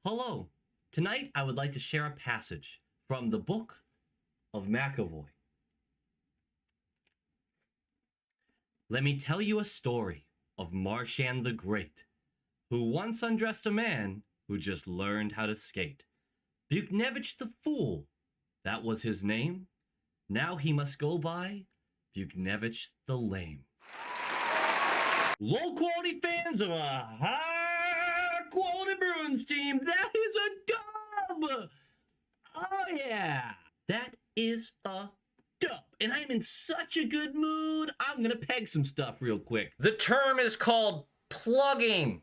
Hello. Tonight I would like to share a passage from the book of McAvoy. Let me tell you a story of Marchand the Great, who once undressed a man who just learned how to skate. Buchnevich the Fool, that was his name. Now he must go by Buchnevich the Lame. Low quality fans of a high quality Bruins team, that is a dub! Oh yeah, that is a dub. And I'm in such a good mood, I'm gonna peg some stuff real quick. The term is called plugging.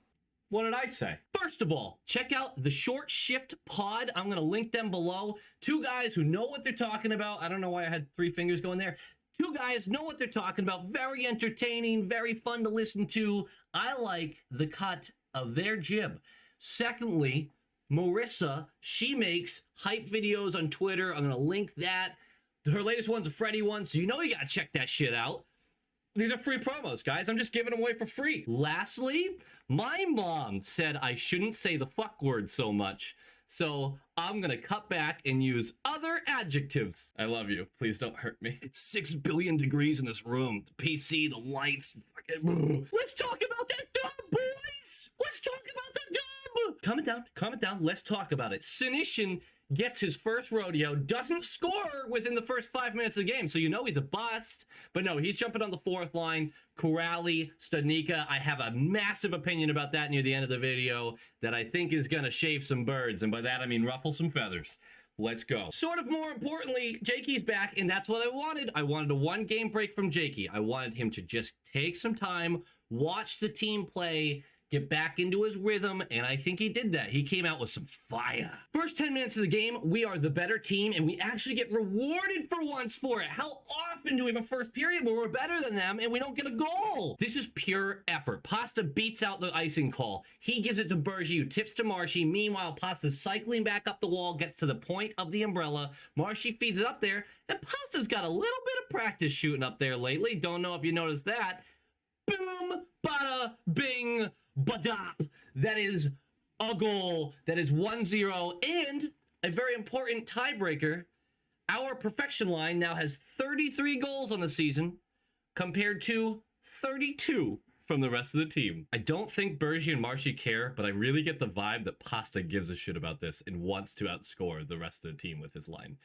What did I say? First of all, check out the Short Shift Pod. I'm going to link them below. Two guys who know what they're talking about. I don't know why I had three fingers going there. Two guys know what they're talking about. Very entertaining, very fun to listen to. I like the cut of their jib. Secondly, Marissa, she makes hype videos on Twitter. I'm going to link that. Her latest one's a Freddy one, so you know you got to check that shit out. These are free promos, guys. I'm just giving them away for free. Lastly, my mom said I shouldn't say the fuck word so much, so I'm gonna cut back and use other adjectives. I love you. Please don't hurt me. It's 6 billion degrees in this room. The PC, the lights. Let's talk about that dub, boys! Let's talk about the dub! Calm it down. Let's talk about it. Sinishin gets his first rodeo, doesn't score within the first 5 minutes of the game, so you know he's a bust. But no, he's jumping on the fourth line. Corrali, Studnicka, I have a massive opinion about that near the end of the video that I think is going to shave some birds, and by that I mean ruffle some feathers. Let's go. Sort of more importantly, Jakey's back, and that's what I wanted. I wanted a one-game break from Jakey. I wanted him to just take some time, watch the team play, get back into his rhythm, and I think he did that. He came out with some fire. First 10 minutes of the game, we are the better team, and we actually get rewarded for once for it. How often do we have a first period where we're better than them and we don't get a goal? This is pure effort. Pasta beats out the icing call. He gives it to Bergie, who tips to Marshy. Meanwhile, Pasta's cycling back up the wall, gets to the point of the umbrella. Marshy feeds it up there, and Pasta's got a little bit of practice shooting up there lately. Don't know if you noticed that. Boom, bada, bing, badop. That is a goal. That is 1-0. And a very important tiebreaker. Our perfection line now has 33 goals on the season compared to 32 from the rest of the team. I don't think Bergie and Marshy care, but I really get the vibe that Pasta gives a shit about this and wants to outscore the rest of the team with his line.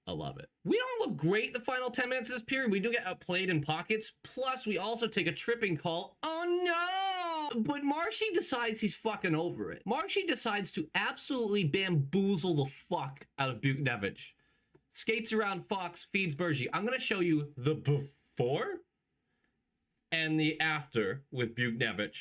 I love it. We don't look great the final 10 minutes of this period. We do get outplayed in pockets. Plus, we also take a tripping call. Oh, no! But Marshy decides he's fucking over it. Marshy decides to absolutely bamboozle the fuck out of Buchnevich. Skates around Fox, feeds Bergie. I'm going to show you the before and the after with Buchnevich.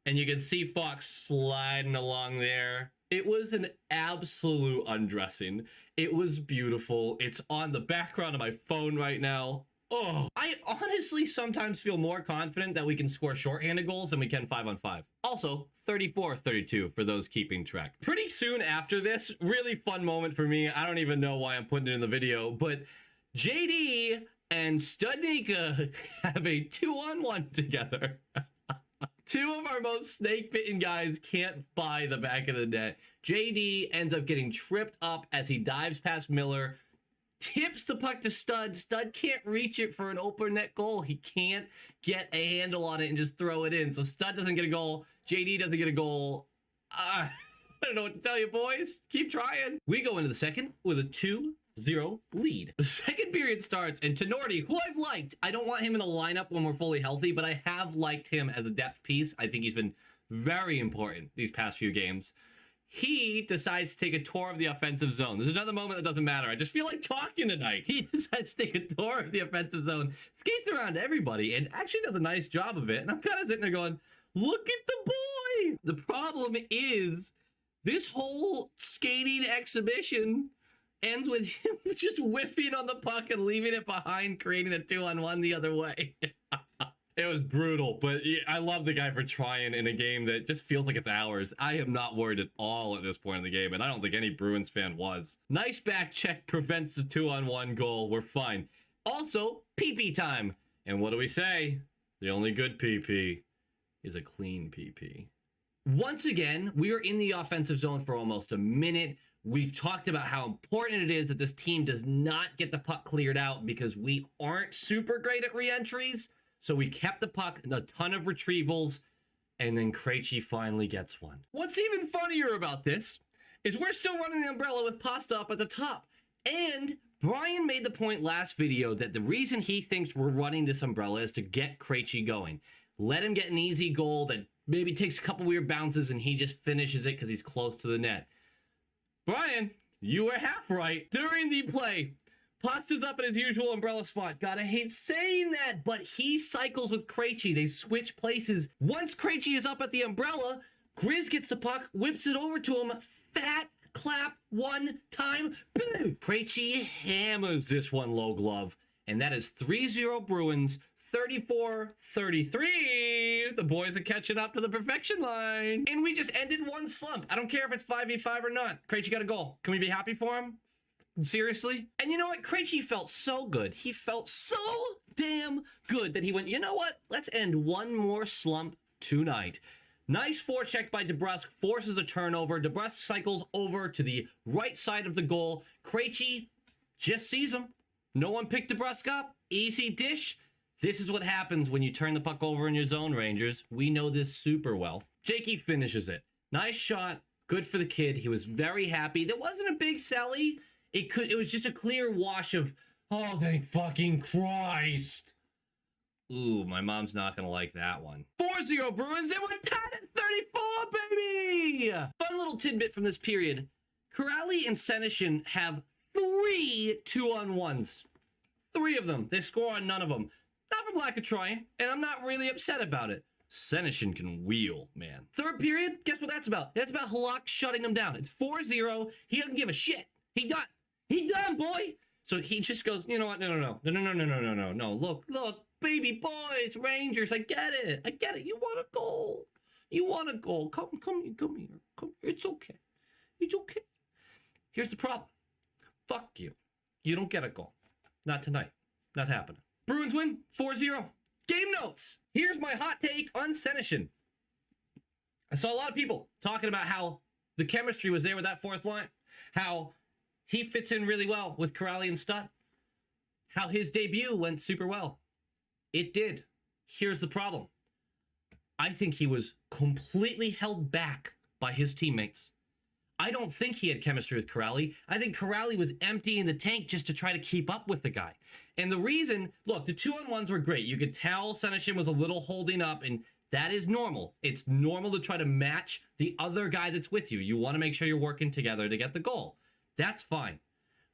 And you can see Fox sliding along there. It was an absolute undressing. It was beautiful. It's on the background of my phone right now. Oh, I honestly sometimes feel more confident that we can score shorthanded goals than we can 5-on-5. Also, 34-32 for those keeping track. Pretty soon after this, really fun moment for me. I don't even know why I'm putting it in the video, but JD and Studnicka have a 2-on-1 together. Two of our most snake-bitten guys can't buy the back of the net. JD ends up getting tripped up as he dives past Miller, tips the puck to Stud. Stud can't reach it for an open net goal. He can't get a handle on it and just throw it in. So Stud doesn't get a goal. JD doesn't get a goal. I don't know what to tell you, boys. Keep trying. We go into the second with a 2-0 lead. The second period starts, and Tenorti, who I've liked, I don't want him in the lineup when we're fully healthy, but I have liked him as a depth piece. I think he's been very important these past few games. He decides to take a tour of the offensive zone. There's another moment that doesn't matter. I just feel like talking tonight. He decides to take a tour of the offensive zone, skates around everybody, and actually does a nice job of it. And I'm kind of sitting there going, look at the boy. The problem is this whole skating exhibition ends with him just whiffing on the puck and leaving it behind, creating a 2-on-1 the other way. It was brutal, but I love the guy for trying in a game that just feels like it's ours. I am not worried at all at this point in the game, and I don't think any Bruins fan was. Nice back check prevents the 2-on-1 goal. We're fine. Also, PP time. And what do we say? The only good PP is a clean PP. Once again, we were in the offensive zone for almost a minute. We've talked about how important it is that this team does not get the puck cleared out because we aren't super great at re-entries. So we kept the puck, a ton of retrievals, and then Krejci finally gets one. What's even funnier about this is we're still running the umbrella with Pasta up at the top. And Brian made the point last video that the reason he thinks we're running this umbrella is to get Krejci going. Let him get an easy goal that maybe takes a couple weird bounces and he just finishes it because he's close to the net. Brian, you were half right. During the play, Pasta's up at his usual umbrella spot. Gotta hate saying that, but he cycles with Krejci. They switch places. Once Krejci is up at the umbrella, Grizz gets the puck, whips it over to him. Fat clap one time. Boom! Krejci hammers this one low glove. And that is 3-0 Bruins. 34-33. The boys are catching up to the perfection line. And we just ended one slump. I don't care if it's 5v5 or not. Krejci got a goal. Can we be happy for him? Seriously? And you know what? Krejci felt so good. He felt so damn good that he went, you know what? Let's end one more slump tonight. Nice forecheck by DeBrusk. Forces a turnover. DeBrusk cycles over to the right side of the goal. Krejci just sees him. No one picked DeBrusk up. Easy dish. This is what happens when you turn the puck over in your zone, Rangers. We know this super well. Jakey finishes it. Nice shot. Good for the kid. He was very happy. There wasn't a big celly. It was just a clear wash of, oh, thank fucking Christ. Ooh, my mom's not going to like that one. 4-0 Bruins. They were tied at 34, baby! Fun little tidbit from this period. Kuraly and Senyshyn have 3 2-on-1s. 3 of them. They score on none of them. Not from lack of trying, and I'm not really upset about it. Senyshyn can wheel, man. Third period, guess what that's about? That's about Halak shutting him down. It's 4-0. He doesn't give a shit. He done. He done, boy. So he just goes, you know what? No. Look, baby boys, Rangers, I get it. You want a goal. Come here. It's okay. Here's the problem. Fuck you. You don't get a goal. Not tonight. Not happening. Bruins win 4-0. Game notes. Here's my hot take on Senyshyn. I saw a lot of people talking about how the chemistry was there with that fourth line. How he fits in really well with Kuraly and Stott. How his debut went super well. It did. Here's the problem. I think he was completely held back by his teammates. I don't think he had chemistry with Kuraly. I think Kuraly was emptying the tank just to try to keep up with the guy. And the reason, look, the 2-on-1s were great. You could tell Senyshyn was a little holding up, and that is normal. It's normal to try to match the other guy that's with you. You want to make sure you're working together to get the goal. That's fine.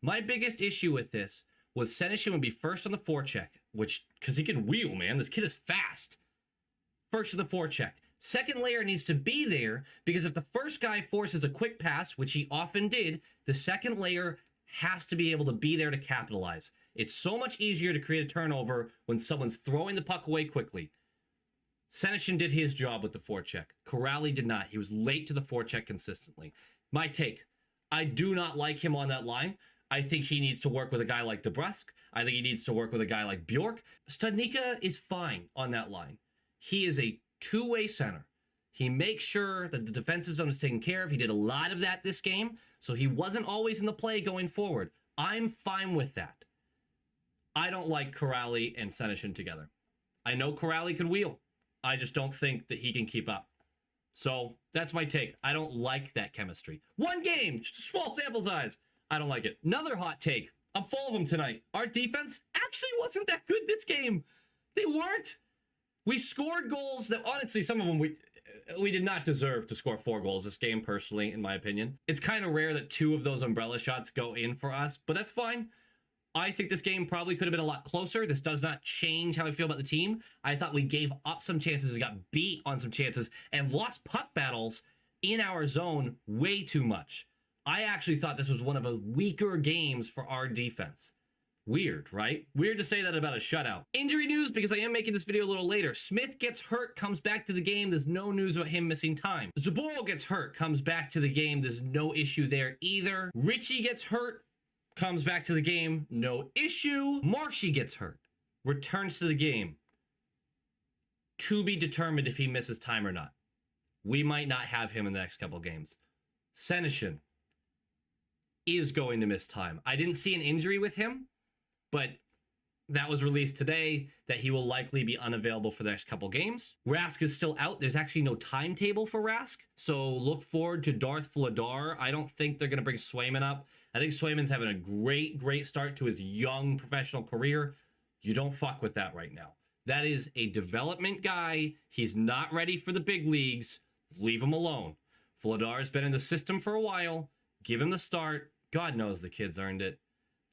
My biggest issue with this was Senyshyn would be first on the forecheck, because he can wheel, man. This kid is fast. First on the forecheck. Second layer needs to be there because if the first guy forces a quick pass, which he often did, the second layer has to be able to be there to capitalize. It's so much easier to create a turnover when someone's throwing the puck away quickly. Senyshyn did his job with the forecheck. Kuraly did not. He was late to the forecheck consistently. My take, I do not like him on that line. I think he needs to work with a guy like DeBrusk. I think he needs to work with a guy like Bjork. Studnicka is fine on that line. He is a two-way center. He makes sure that the defensive zone is taken care of. He did a lot of that this game, so he wasn't always in the play going forward. I'm fine with that. I don't like Kuraly and Senyshyn together. I know Kuraly can wheel. I just don't think that he can keep up. So that's my take. I don't like that chemistry. One game, just a small sample size. I don't like it. Another hot take. I'm full of them tonight. Our defense actually wasn't that good this game. They weren't. We scored goals that, honestly, some of them we did not deserve to score 4 goals this game, personally, in my opinion. It's kind of rare that 2 of those umbrella shots go in for us, but that's fine. I think this game probably could have been a lot closer. This does not change how I feel about the team. I thought we gave up some chances, we got beat on some chances, and lost puck battles in our zone way too much. I actually thought this was one of the weaker games for our defense. Weird, right? Weird to say that about a shutout. Injury news, because I am making this video a little later. Smith gets hurt, comes back to the game. There's no news about him missing time. Zaboro gets hurt, comes back to the game. There's no issue there either. Richie gets hurt, comes back to the game. No issue. Marshy gets hurt, returns to the game. To be determined if he misses time or not. we might not have him in the next couple games. Senyshyn is going to miss time. I didn't see an injury with him, but that was released today that he will likely be unavailable for the next couple games. Rask is still out. There's actually no timetable for Rask, so look forward to Darth Vladar. I don't think they're going to bring Swayman up. I think Swayman's having a great start to his young professional career. You don't fuck with that right now. That is a development guy. He's not ready for the big leagues. Leave him alone. Vladar's been in the system for a while. Give him the start. God knows the kid's earned it.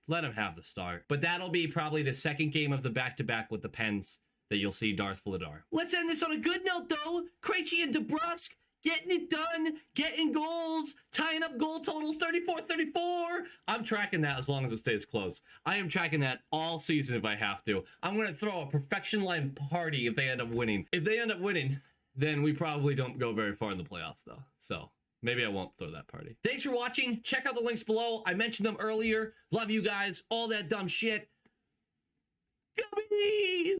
Let him have the start. But that'll be probably the second game of the back-to-back with the Pens that you'll see Darth Vladar. Let's end this on a good note, though. Krejci and DeBrusk getting it done, getting goals, tying up goal totals 34-34. I'm tracking that as long as it stays close. I am tracking that all season if I have to. I'm going to throw a perfection line party if they end up winning. If they end up winning, then we probably don't go very far in the playoffs, though. So maybe I won't throw that party. Thanks for watching. Check out the links below. I mentioned them earlier. Love you guys. All that dumb shit. Gummy!